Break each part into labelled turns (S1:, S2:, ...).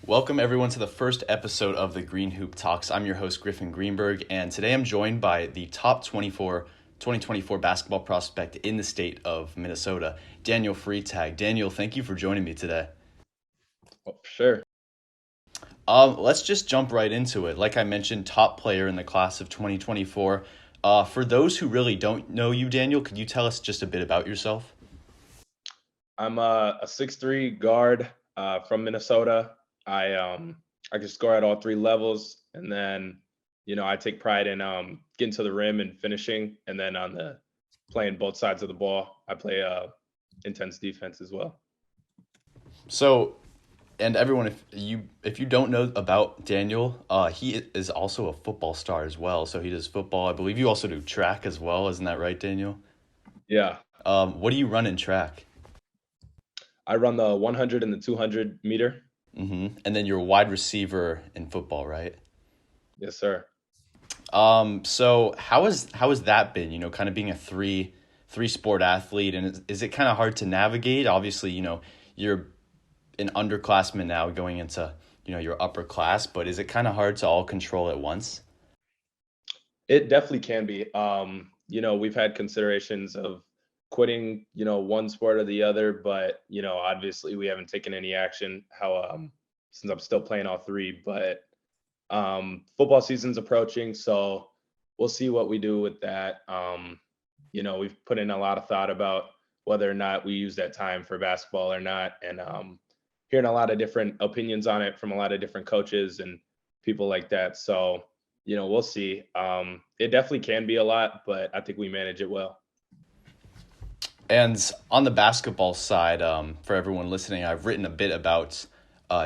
S1: Welcome everyone to the first episode of the Green Hoop Talks. I'm your host Griffin Greenberg, and today I'm joined by the top 2024 basketball prospect in the state of Minnesota, Daniel Freitag. Daniel, thank you for joining me today.
S2: Oh, sure.
S1: Let's just jump right into it. Like I mentioned, top player in the class of 2024. For those who really don't know you, Daniel, could you tell us just a bit about yourself?
S2: I'm a 6'3" guard from Minnesota. I can score at all three levels, and then I take pride in getting to the rim and finishing, and then on the playing both sides of the ball. I play intense defense as well.
S1: So, and everyone, if you don't know about Daniel, he is also a football star as well. So he does football. I believe you also do track as well. Isn't that right, Daniel?
S2: Yeah,
S1: What do you run in track?
S2: I run the 100 and the 200 meter.
S1: And then you're a wide receiver in football, right?
S2: Yes, sir.
S1: So how has that been? Kind of being a three sport athlete, and is it kind of hard to navigate? Obviously, you're an underclassman now going into your upper class, but is it kind of hard to all control at once?
S2: It definitely can be. We've had considerations of quitting, one sport or the other, but obviously we haven't taken any action. How since I'm still playing all three, but football season's approaching, so we'll see what we do with that. We've put in a lot of thought about whether or not we use that time for basketball or not, and hearing a lot of different opinions on it from a lot of different coaches and people like that. So we'll see. It definitely can be a lot, but I think we manage it well.
S1: And on the basketball side, for everyone listening, I've written a bit about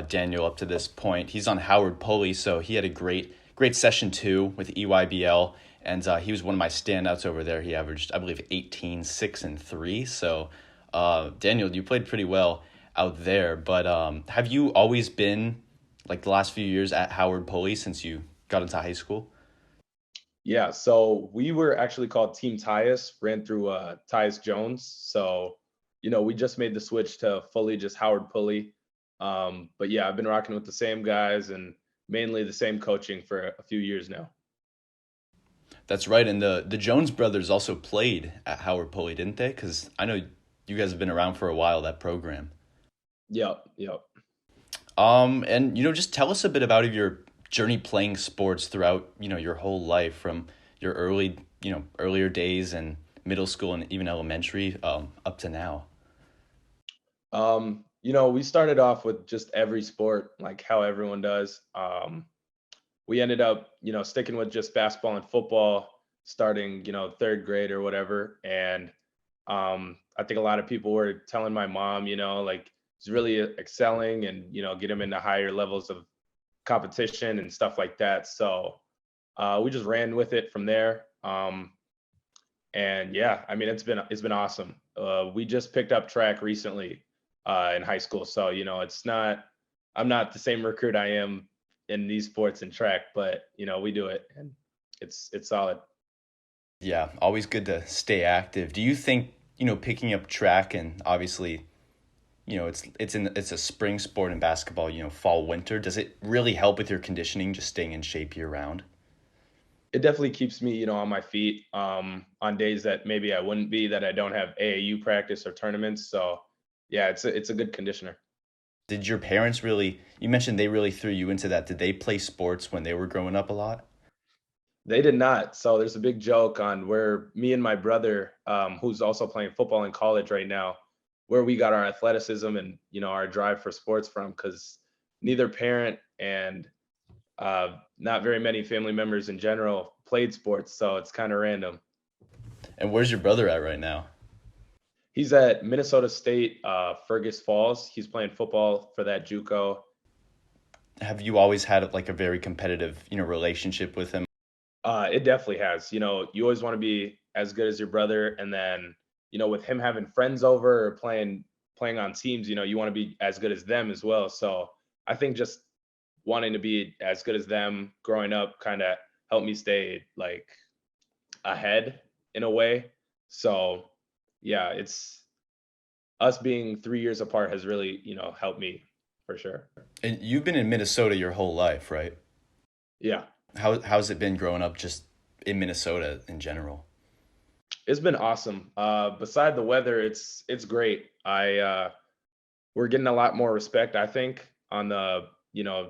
S1: Daniel up to this point. He's on Howard Pulley, so he had a great session two with EYBL, and he was one of my standouts over there. He averaged, I believe, 18, 6, and 3. So, Daniel, you played pretty well out there. But have you always been, like the last few years, at Howard Pulley since you got into high school?
S2: Yeah, so we were actually called Team Tyus, ran through Tyus Jones. So, we just made the switch to fully just Howard Pulley. But yeah, I've been rocking with the same guys and mainly the same coaching for a few years now.
S1: That's right, and the Jones brothers also played at Howard Pulley, didn't they? Because I know you guys have been around for a while, that program.
S2: Yep, yep.
S1: And just tell us a bit about your journey playing sports throughout your whole life, from your earlier days and middle school and even elementary, up to now.
S2: We started off with just every sport, like how everyone does. We ended up, sticking with just basketball and football starting, third grade or whatever. And I think a lot of people were telling my mom, like he's really excelling and, get him into higher levels of competition and stuff like that. So we just ran with it from there. And yeah, I mean, it's been awesome. We just picked up track recently in high school, so it's not. I'm not the same recruit I am in these sports and track, but we do it, and it's solid.
S1: Yeah, always good to stay active. Do you think picking up track, and obviously it's a spring sport in basketball, fall winter, does it really help with your conditioning, just staying in shape year round?
S2: It definitely keeps me, on my feet on days that maybe I wouldn't be, that I don't have AAU practice or tournaments. So yeah, it's a good conditioner.
S1: Did your parents really, you mentioned they really threw you into that. Did they play sports when they were growing up a lot?
S2: They did not. So there's a big joke on where me and my brother, who's also playing football in college right now, where we got our athleticism and our drive for sports from, because neither parent and not very many family members in general played sports. So it's kind of random.
S1: And where's your brother at right now?
S2: He's at Minnesota State, Fergus Falls. He's playing football for that JUCO.
S1: Have you always had like a very competitive, relationship with him?
S2: It definitely has. You always want to be as good as your brother, and then with him having friends over or playing on teams, you want to be as good as them as well. So I think just wanting to be as good as them growing up kind of helped me stay like ahead in a way. So yeah, it's us being 3 years apart has really helped me. for sure.
S1: And you've been in Minnesota your whole life, right?
S2: Yeah,
S1: How's it been growing up just in Minnesota in general?
S2: it's been awesome. Beside the weather, it's great. We're getting a lot more respect, I think, on the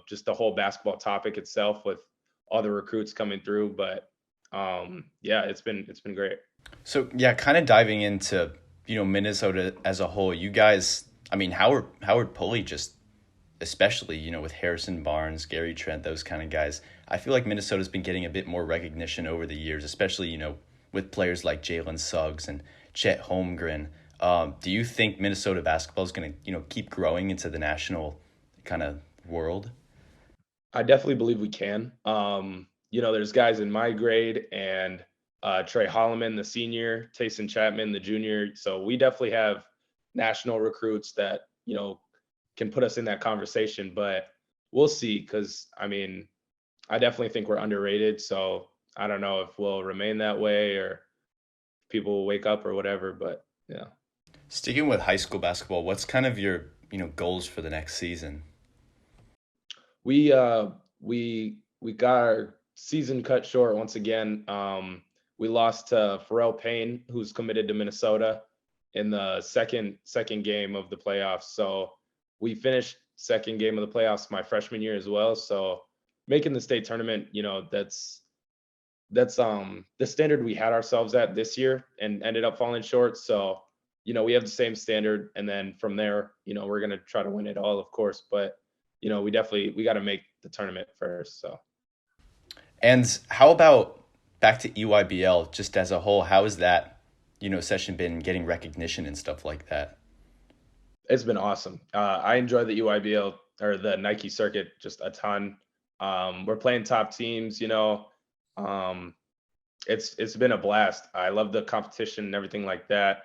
S2: just the whole basketball topic itself with all the recruits coming through. But yeah, it's been great.
S1: So yeah, kind of diving into, Minnesota as a whole, you guys, I mean, Howard Pulley just especially, with Harrison Barnes, Gary Trent, those kind of guys. I feel like Minnesota's been getting a bit more recognition over the years, especially, with players like Jalen Suggs and Chet Holmgren. Do you think Minnesota basketball is going to, keep growing into the national kind of world?
S2: I definitely believe we can. There's guys in my grade and Trey Holloman, the senior, Tayson Chapman, the junior. So we definitely have national recruits that, can put us in that conversation, but we'll see. Cause I mean, I definitely think we're underrated. So I don't know if we'll remain that way or people will wake up or whatever, but yeah.
S1: Sticking with high school basketball, what's kind of your, goals for the next season?
S2: We got our season cut short once again. We lost to Pharrell Payne, who's committed to Minnesota in the second game of the playoffs. So we finished second game of the playoffs my freshman year as well. So making the state tournament, that's the standard we had ourselves at this year and ended up falling short. So, we have the same standard, and then from there, we're gonna try to win it all, of course. But we got to make the tournament first. So
S1: And how about back to EYBL just as a whole? How has that, session been getting recognition and stuff like that?
S2: it's been awesome. I enjoy the EYBL or the Nike circuit just a ton. We're playing top teams, um, it's been a blast. I love the competition and everything like that.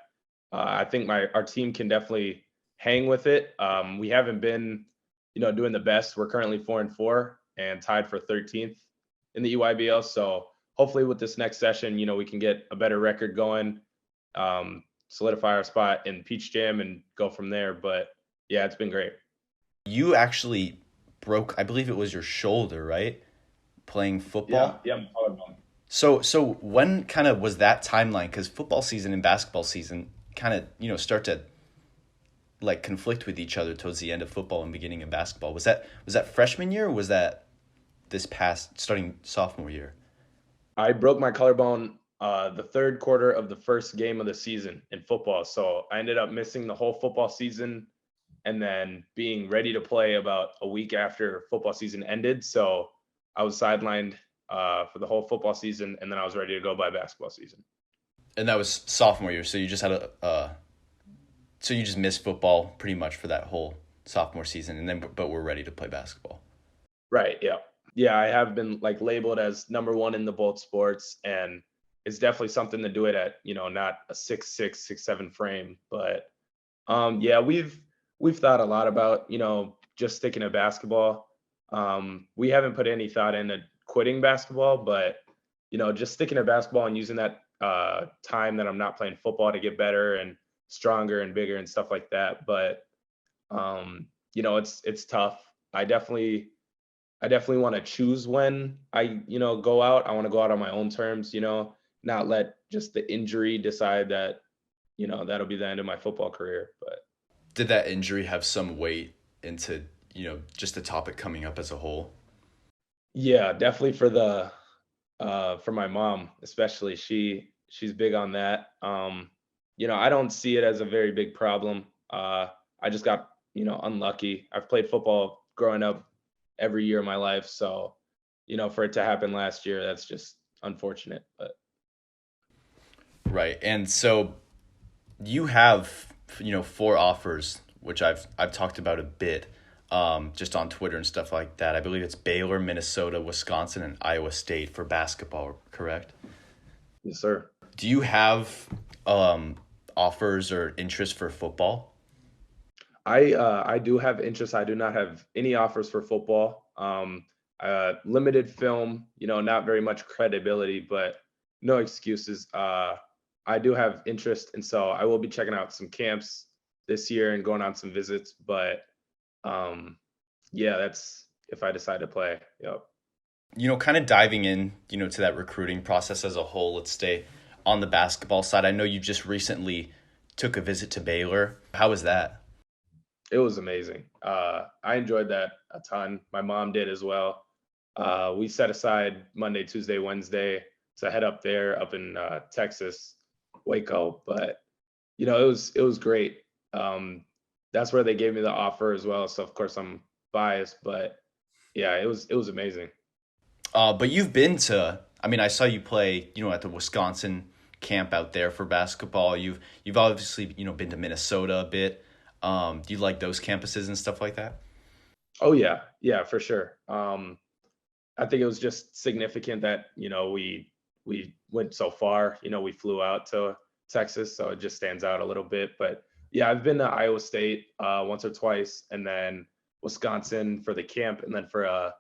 S2: I think our team can definitely hang with it. We haven't been, doing the best. We're currently 4-4 and tied for 13th in the EYBL. So hopefully with this next session, we can get a better record going, solidify our spot in Peach Jam and go from there. But yeah, it's been great.
S1: You actually broke, I believe it was your shoulder, right? Playing
S2: Yeah,
S1: football.
S2: yeah, I'm collarbone.
S1: So when kind of was that timeline? Because football season and basketball season kind of, start to like conflict with each other towards the end of football and beginning of basketball. Was that freshman year or was that this past starting sophomore year?
S2: I broke my collarbone the third quarter of the first game of the season in football. So I ended up missing the whole football season and then being ready to play about a week after football season ended. So I was sidelined for the whole football season, and then I was ready to go by basketball season.
S1: And that was sophomore year, so you just had so you just missed football pretty much for that whole sophomore season, and then but we're ready to play basketball.
S2: Right. Yeah. Yeah. I have been like labeled as number one in the both sports, and it's definitely something to do it at, not a 6'6", 6'7" frame. But yeah, we've thought a lot about, just sticking to basketball. We haven't put any thought into quitting basketball, but just sticking to basketball and using that time that I'm not playing football to get better and stronger and bigger and stuff like that. But it's tough. I definitely want to choose when I, go out. I want to go out on my own terms, not let just the injury decide that, that'll be the end of my football career. But
S1: Did that injury have some weight into, just the topic coming up as a whole?
S2: yeah, definitely for my mom, especially. She's big on that. I don't see it as a very big problem. I just got, unlucky. I've played football growing up every year of my life. So, for it to happen last year, that's just unfortunate. But
S1: Right. And so you have, four offers, which I've talked about a bit, just on Twitter and stuff like that. I believe it's Baylor, Minnesota, Wisconsin, and Iowa State for basketball, correct?
S2: yes, sir.
S1: Do you have offers or interest for football?
S2: I do have interest. I do not have any offers for football. Limited film, not very much credibility, but no excuses. I do have interest, and so I will be checking out some camps this year and going on some visits. But Um, yeah, that's if I decide to play. Yep.
S1: Kind of diving in, to that recruiting process as a whole, let's stay on the basketball side. I know you just recently took a visit to Baylor. How was that?
S2: It was amazing. I enjoyed that a ton. My mom did as well. We set aside Monday, Tuesday, Wednesday to head up there, up in Texas, Waco. But it was great. That's where they gave me the offer as well. So of course I'm biased, but yeah, it was amazing.
S1: But you've been to, I mean, I saw you play, at the Wisconsin camp out there for basketball. You've obviously, been to Minnesota a bit. Do you like those campuses and stuff like that?
S2: Oh yeah, yeah, for sure. I think it was just significant that we went so far. We flew out to Texas, so it just stands out a little bit. But yeah, I've been to Iowa State once or twice, and then Wisconsin for the camp, and then for a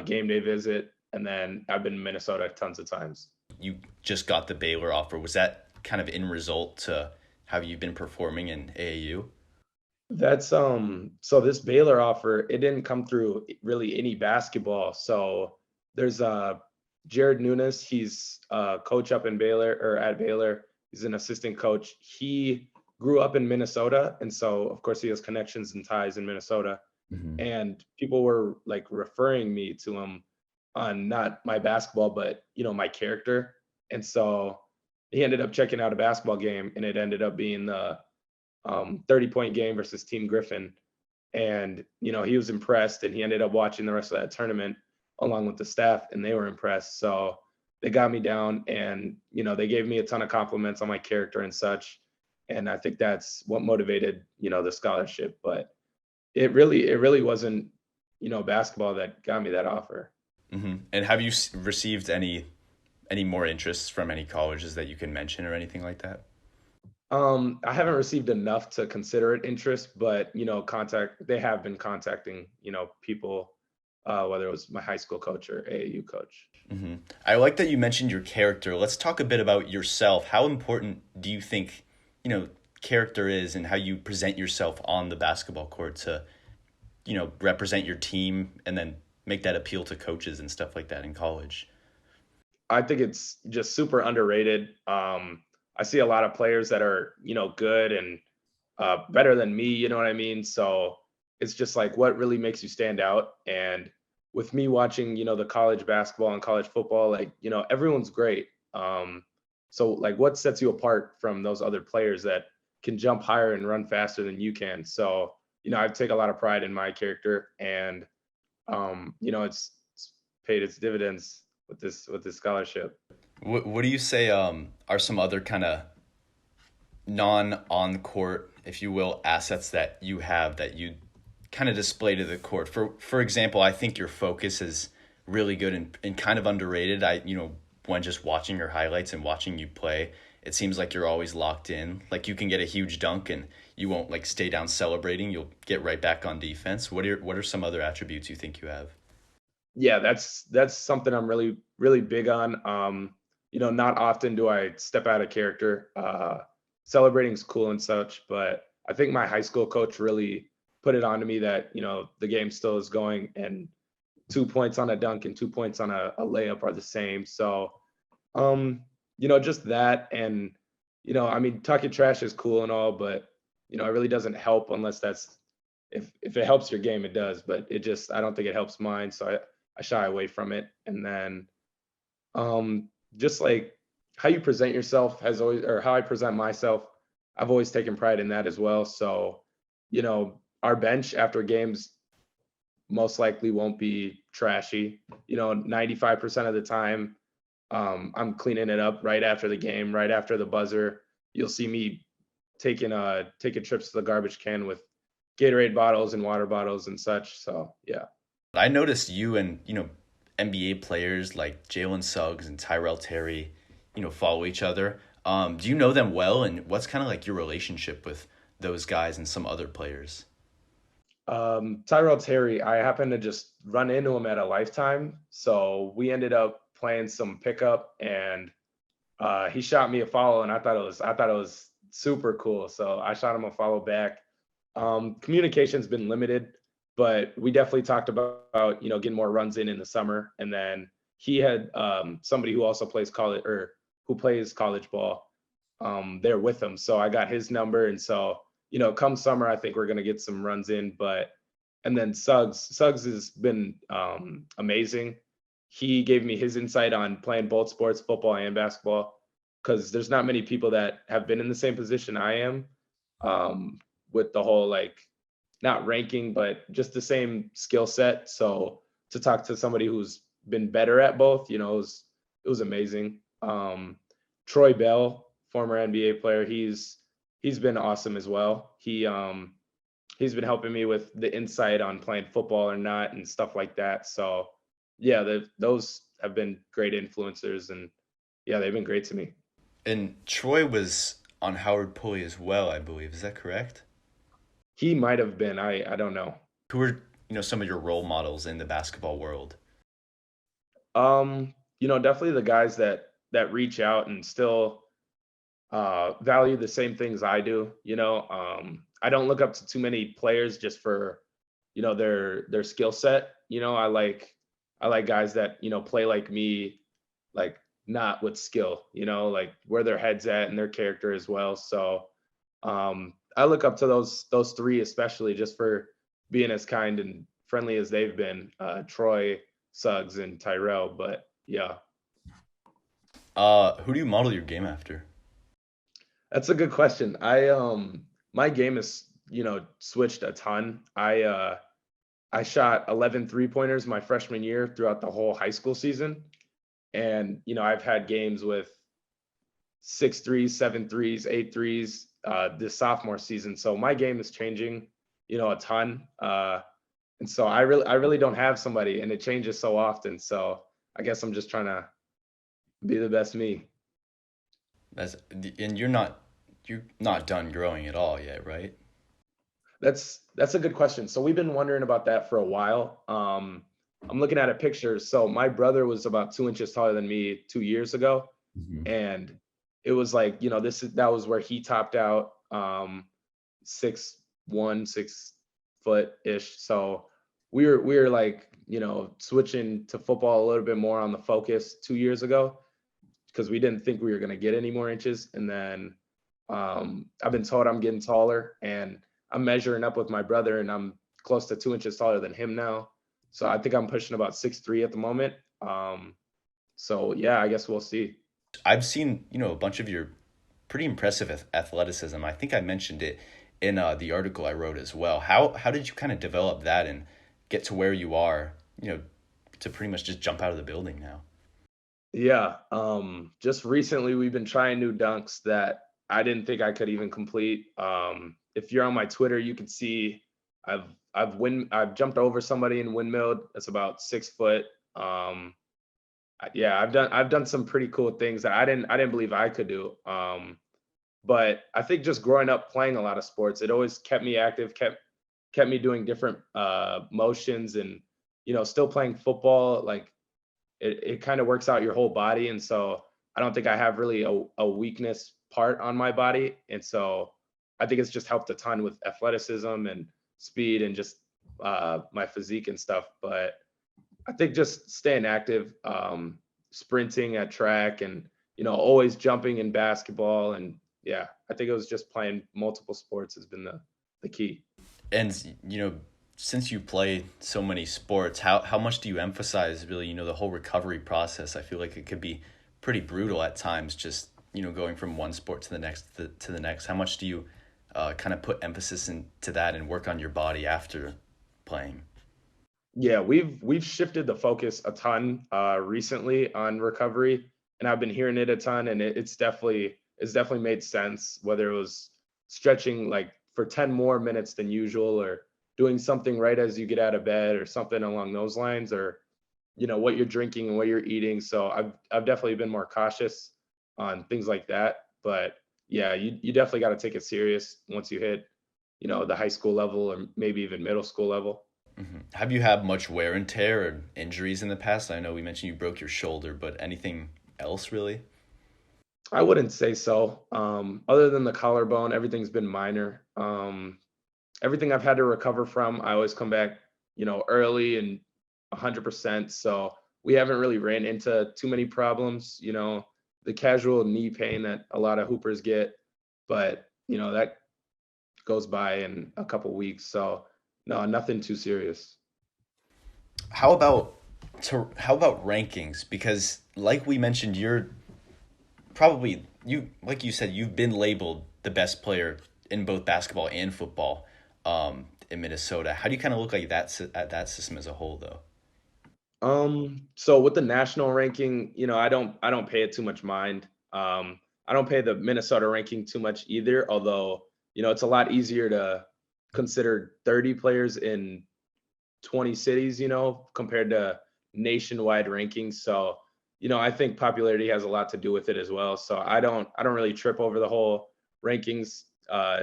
S2: game day visit, and then I've been to Minnesota tons of times.
S1: You just got the Baylor offer. Was that kind of in result to how you've been performing in AAU?
S2: That's so this Baylor offer, it didn't come through really any basketball. So there's Jared Nunes, he's coach up in Baylor or at Baylor. He's an assistant coach. He grew up in Minnesota, and so of course he has connections and ties in Minnesota.
S1: Hmm.
S2: And people were like referring me to him on not my basketball, but my character. And so he ended up checking out a basketball game, and it ended up being the 30-point game versus Team Griffin. And, he was impressed, and he ended up watching the rest of that tournament along with the staff, and they were impressed. So they got me down, and, they gave me a ton of compliments on my character and such. And I think that's what motivated, the scholarship. But it really wasn't, basketball that got me that offer.
S1: And have you received any more interests from any colleges that you can mention or anything like that?
S2: I haven't received enough to consider it interest, but they have been contacting, people, whether it was my high school coach or AAU coach.
S1: Hmm. I like that you mentioned your character. Let's talk a bit about yourself. How important do you think, character is and how you present yourself on the basketball court to, represent your team and then make that appeal to coaches and stuff like that in college?
S2: I think it's just super underrated. I see a lot of players that are, good and better than me, you know what I mean? So it's just like what really makes you stand out. And with me watching, the college basketball and college football, like, everyone's great. So like what sets you apart from those other players that can jump higher and run faster than you can? So, I take a lot of pride in my character, and it's paid its dividends with this scholarship.
S1: What do you say are some other kind of non on court, if you will, assets that you have that you kind of display to the court? For example, I think your focus is really good and kind of underrated. When just watching your highlights and watching you play, it seems like you're always locked in. Like you can get a huge dunk and you won't like stay down celebrating. You'll get right back on defense. What are some other attributes you think you have?
S2: Yeah, that's something I'm really really big on. Not often do I step out of character. Celebrating is cool and such, but I think my high school coach really put it on to me that the game still is going, and 2 points on a dunk and 2 points on a layup are the same. So, just that, and I mean, talking trash is cool and all, but it really doesn't help unless that's if it helps your game, it does. But I don't think it helps mine, so I shy away from it. And then just like how you present yourself has always, or how I present myself, I've always taken pride in that as well. So, our bench after games most likely won't be trashy. 95% of the time, I'm cleaning it up right after the game, right after the buzzer. You'll see me taking trips to the garbage can with Gatorade bottles and water bottles and such. So yeah.
S1: I noticed you and, NBA players like Jalen Suggs and Tyrell Terry, follow each other. Do you know them well, and what's kind of like your relationship with those guys and some other players?
S2: Tyrell Terry, I happened to just run into him at a Lifetime, so we ended up playing some pickup, and he shot me a follow, and I thought it was super cool. So I shot him a follow back. Communication's been limited. but we definitely talked about, getting more runs in the summer. And then he had somebody who also plays college or who plays college ball there with him. So I got his number. And so, come summer, I think we're going to get some runs in. But, and then Suggs has been amazing. He gave me his insight on playing both sports, football and basketball, because there's not many people that have been in the same position I am, with the whole like not ranking, but just the same skill set. So to talk to somebody who's been better at both, it was amazing. Troy Bell, former NBA player, he's been awesome as well. He's been helping me with the insight on playing football or not and stuff like that. So yeah, those have been great influencers, and yeah, they've been great to me.
S1: And Troy was on Howard Pulley as well, I believe. Is that correct?
S2: He might have been. I don't know.
S1: Who are, some of your role models in the basketball world?
S2: Definitely the guys that reach out and still value the same things I do. I don't look up to too many players just for their skill set. I like guys that play like me, like not with skill. Like where their heads at and their character as well. So I look up to those three, especially just for being as kind and friendly as they've been. Troy, Suggs, and Tyrell. But yeah,
S1: Who do you model your game after?
S2: that's a good question. My game is switched a ton. I shot 11 3-pointers my freshman year throughout the whole high school season, and I've had games with 6 threes, 7 threes, 8 threes this sophomore season. So my game is changing, a ton. And so I really don't have somebody, and it changes so often. So I guess I'm just trying to be the best me.
S1: That's and you're not done growing at all yet, right?
S2: That's a good question. So we've been wondering about that for a while. I'm looking at a picture. So my brother was about 2 inches taller than me 2 years ago,
S1: Mhm.
S2: and it was like that was where he topped out, 6'1", 6 foot ish. So we were like switching to football a little bit more on the focus 2 years ago because we didn't think we were going to get any more inches. And then I've been told I'm getting taller, and I'm measuring up with my brother, and I'm close to 2 inches taller than him now. So I think I'm pushing about 6'3" at the moment. So yeah, I guess we'll see.
S1: I've seen, a bunch of your pretty impressive athleticism. I think I mentioned it in the article I wrote as well. How did you kind of develop that and get to where you are, to pretty much just jump out of the building now?
S2: Yeah, just recently we've been trying new dunks that I didn't think I could even complete. If you're on my Twitter, you can see I've I've jumped over somebody in windmill that's about 6 foot. Yeah, I've done some pretty cool things that I didn't believe I could do. But I think just growing up playing a lot of sports, it always kept me active, kept me doing different motions, and still playing football. Like it kind of works out your whole body, and so I don't think I have really a weakness part on my body, and so I think it's just helped a ton with athleticism and speed and just my physique and stuff. But I think just staying active, sprinting at track, and always jumping in basketball, and yeah, I think it was just playing multiple sports has been the key.
S1: And since you play so many sports, how much do you emphasize really, the whole recovery process? I feel like it could be pretty brutal at times, just going from one sport to the next to the next. How much do you kind of put emphasis into that and work on your body after playing?
S2: Yeah, we've shifted the focus a ton recently on recovery, and I've been hearing it a ton, and it's definitely made sense. Whether it was stretching like for 10 more minutes than usual, or doing something right as you get out of bed, or something along those lines, or what you're drinking and what you're eating. So I've definitely been more cautious on things like that. But yeah, you definitely got to take it serious once you hit the high school level or maybe even middle school level.
S1: Have you had much wear and tear or injuries in the past? I know we mentioned you broke your shoulder, but anything else really?
S2: I wouldn't say so. Other than the collarbone, everything's been minor. Everything I've had to recover from, I always come back early and 100%. So we haven't really ran into too many problems, the casual knee pain that a lot of hoopers get, but that goes by in a couple weeks. So no, nothing too serious.
S1: How about how about rankings? Because like we mentioned, you're probably you like you said you've been labeled the best player in both basketball and football in Minnesota. How do you kind of look like at that system as a whole, though?
S2: So with the national ranking, I don't pay it too much mind. I don't pay the Minnesota ranking too much either, although, it's a lot easier to consider 30 players in 20 cities, compared to nationwide rankings. So, I think popularity has a lot to do with it as well. So I don't really trip over the whole rankings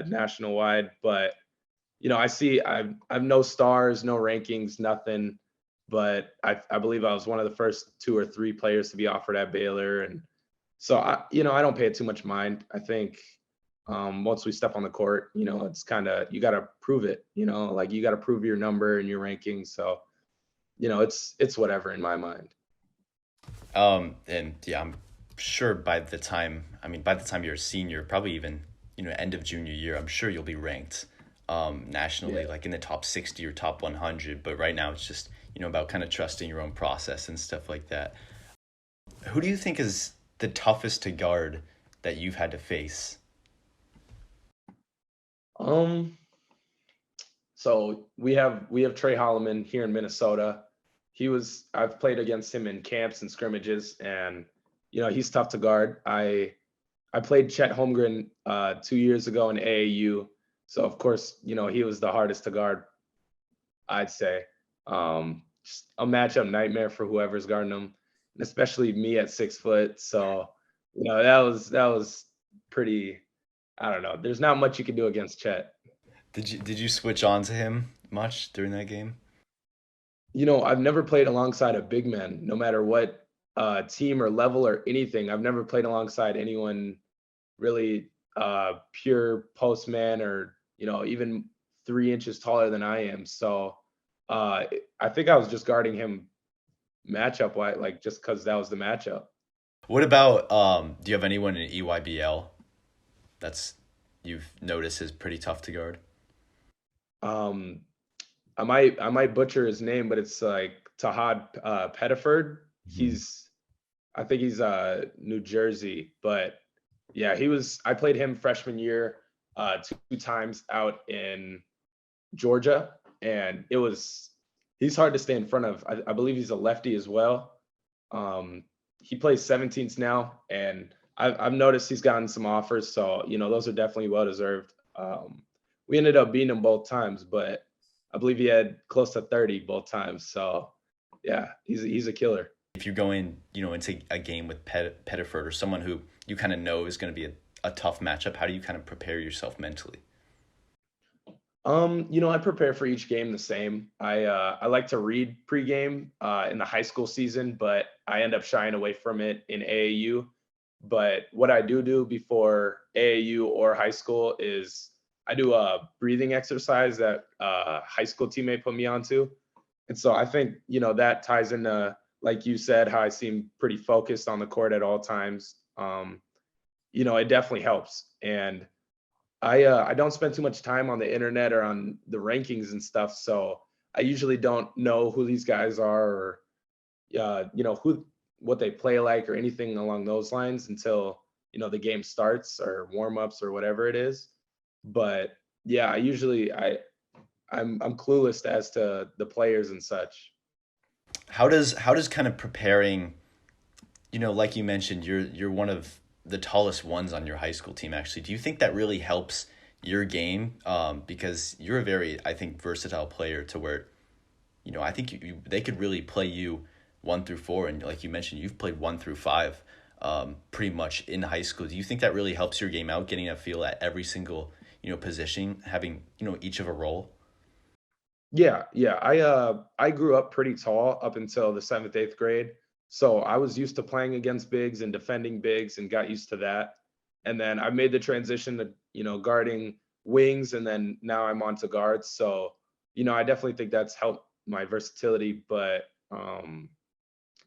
S2: national wide, but I've no stars, no rankings, nothing. But I believe I was one of the first two or three players to be offered at Baylor, and so I don't pay it too much mind. I think once we step on the court, it's kind of you got to prove it. Like you got to prove your number and your ranking. So it's whatever in my mind.
S1: And yeah, I'm sure by the time you're a senior, probably even end of junior year, I'm sure you'll be ranked nationally,
S2: Yeah.
S1: like in the top 60 or top 100. But right now, it's just about kind of trusting your own process and stuff like that. Who do you think is the toughest to guard that you've had to face?
S2: Um. So we have Trey Holloman here in Minnesota. I've played against him in camps and scrimmages, and he's tough to guard. I played Chet Holmgren 2 years ago in AAU, so of course he was the hardest to guard, I'd say. Just a matchup nightmare for whoever's guarding him, and especially me at 6 foot. So that was pretty. I don't know. There's not much you can do against Chet.
S1: Did you switch on to him much during that game?
S2: I've never played alongside a big man, no matter what team or level or anything. I've never played alongside anyone really pure postman or even 3 inches taller than I am. So I think I was just guarding him matchup wise, like just because that was the matchup.
S1: What about do you have anyone in EYBL that's you've noticed is pretty tough to guard?
S2: Um, I might butcher his name, but it's like Tahad Pettiford.
S1: Mhm.
S2: I think he's New Jersey, but yeah, I played him freshman year, two times out in Georgia, and he's hard to stay in front of. I believe he's a lefty as well. He plays 17s now, and I've noticed he's gotten some offers, so those are definitely well deserved. We ended up beating him both times, but I believe he had close to 30 both times. So yeah, he's a killer.
S1: If you're going, into a game with Pettiford or someone who you kind of know is going to be a tough matchup, how do you kind of prepare yourself mentally?
S2: I prepare for each game the same. I like to read pregame in the high school season, but I end up shying away from it in AAU. But what I do before AAU or high school is I do a breathing exercise that high school teammate put me onto. And so I think, that ties into, like you said, how I seem pretty focused on the court at all times. It definitely helps. And I don't spend too much time on the internet or on the rankings and stuff, so I usually don't know who these guys are or who what they play like or anything along those lines until the game starts or warm-ups or whatever it is. But yeah, I'm clueless as to the players and such.
S1: How does kind of preparing, like you mentioned, you're one of the tallest ones on your high school team actually. Do you think that really helps your game? Because you're a very, I think, versatile player to where, I think they could really play you 1 through 4, and like you mentioned, you've played 1 through 5, pretty much in high school. Do you think that really helps your game out, getting a feel at every single position, having each of a role?
S2: Yeah, yeah. I grew up pretty tall up until the seventh, eighth grade. So I was used to playing against bigs and defending bigs and got used to that. And then I made the transition to, guarding wings, and then now I'm on to guards. So, I definitely think that's helped my versatility, but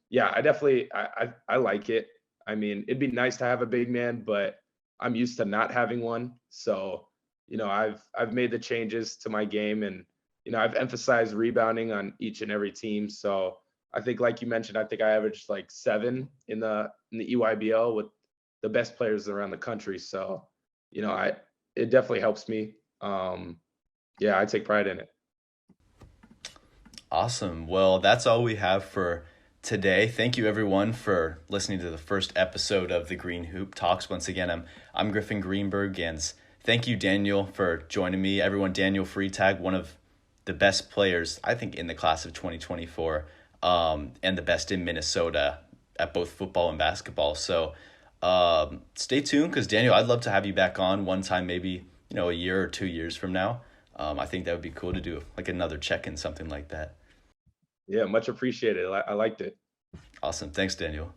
S2: yeah, I definitely I like it. I mean, it'd be nice to have a big man, but I'm used to not having one. So, I've made the changes to my game, and I've emphasized rebounding on each and every team. So I think, like you mentioned, I think I averaged like 7 in the EYBL with the best players around the country. So, I it definitely helps me. Yeah, I take pride in it.
S1: Awesome. Well, that's all we have for today. Thank you everyone for listening to the first episode of the Green Hoop Talks. Once again, I'm Griffin Greenberg, and thank you, Daniel, for joining me. Everyone, Daniel Freitag, one of the best players, I think, in the class of 2024, and the best in Minnesota at both football and basketball. So stay tuned, because Daniel, I'd love to have you back on one time, maybe a year or 2 years from now. I think that would be cool to do like another check-in, something like that.
S2: Yeah, much appreciated. I liked it.
S1: Awesome. Thanks, Daniel.